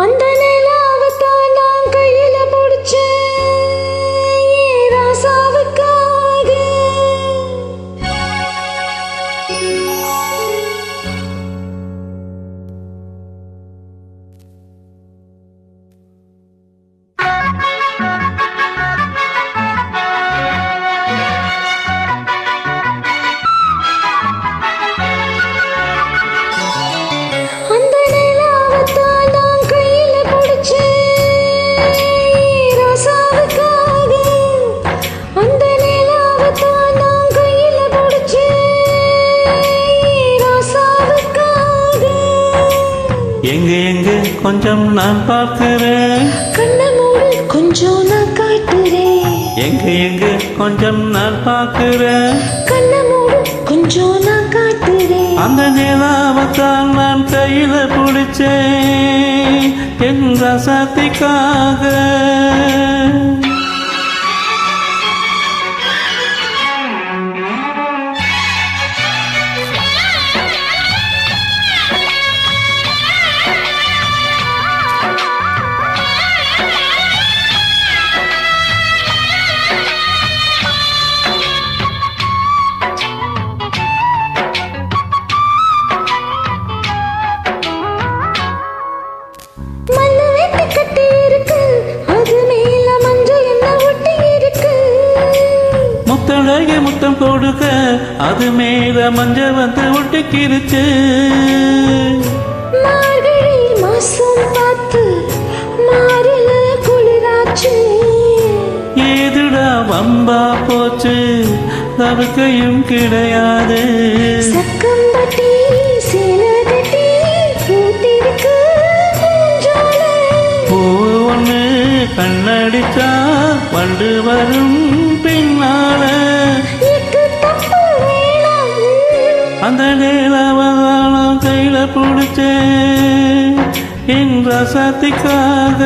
அந்த நிலாவத்தான் நான் கையில பிடிச்சேன் ராசாவுக்காக. எங்க எங்க கொஞ்சம் நான் பார்க்கிறேன், கண்ணை மூடு கொஞ்சம் நான் காட்டுறேன். எங்க எங்க கொஞ்சம் நான் பார்க்கிறேன், கண்ணை மூடு கொஞ்சம் நான் காட்டுறேன். அந்த நிலாவத்தான் நான் கையில பிடிச்சேன் என் ரசத்திற்காக. முத்தழகி முத்தம் கொடுக்க அது மேல மஞ்சள் வந்து ஒட்டிக்கிருச்சு. மார்கழி மாசம் பார்த்து மாறில குளிராச்சு. ஏதுடா வம்பா போச்சு தவிர்க்கையும் கிடையாது. சக்கம்பட்டி சேலகட்டி பூத்திருக்கு பூ ஒண்ணு கண்ணடிச்சா வண்டு வரும் பின்னால. அந்த நிலவதானம் கையில பிடிச்சேன் என் ரசத்திற்காக.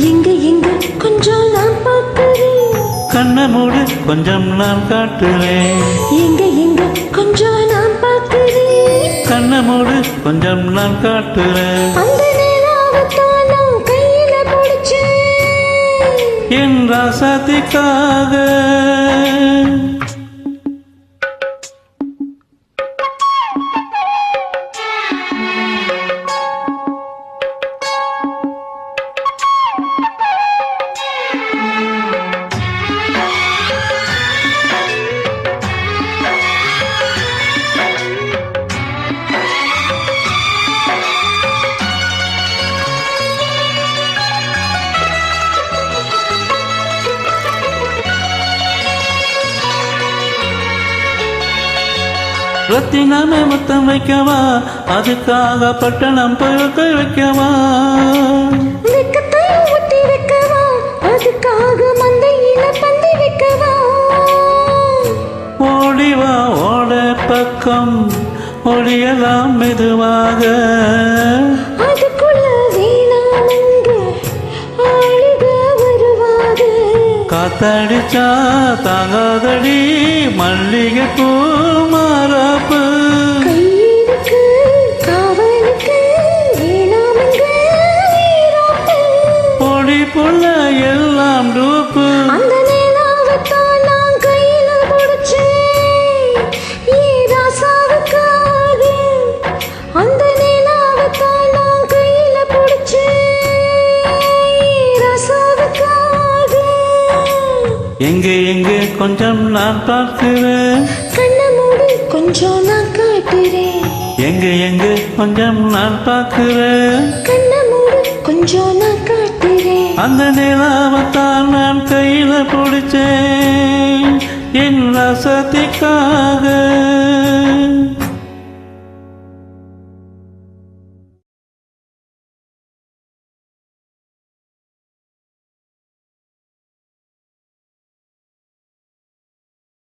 எங்க எங்க கொஞ்சம் நான் பார்க்கிறேன், கண்ணை மூடு கொஞ்சம் நான் காட்டுறேன். எங்க எங்க கொஞ்சம் நான் பார்க்கிறேன், கண்ணை மூடு கொஞ்சம் நான் காட்டுறேன். அந்த நிலாவத்தான் நான் கையில பிடிச்சேன் என் ரசத்திற்காக. ரத்தினமே முத்தம் வைக்கவா, அதுக்காக பட்டணம் போய் வைக்கவா. வெக்கத்தை ஊட்டி வைக்கவா, அதுக்காக மந்தையில பந்தி வைக்கவா. ஓடிவா ஓட பக்கம் ஒடியலாம் மெதுவாக. அதுக்குள்ள வேணாமங்க ஆளுக வருவாங்க. காத்தடிச்சா தாங்காதடி மல்லிகை பூ மாறாப்பு. கையிருக்கு காவலுக்கு வேணாமங்க வீராப்பு. பொடி புள்ள எல்லாம் டூப்பு. அந்த நிலாவத்தான் நான் கையில பிடிச்சேன் ராசாவுக்காக. அந்த நிலாவத்தான் நான் கையில பிடிச்சேன் ராசாவுக்காக. எங்க எங்க கொஞ்சம் நான் பார்க்கிறேன், கண்ணை மூடு கொஞ்சம் நான் காட்டுறேன். எங்க எங்க கொஞ்சம் நான் பார்க்கிறேன், கண்ணை மூடு கொஞ்சம் நான் காட்டுறேன். அந்த நிலாவத்தான் நான் கையில பிடிச்சேன் என் ரசத்திற்காக.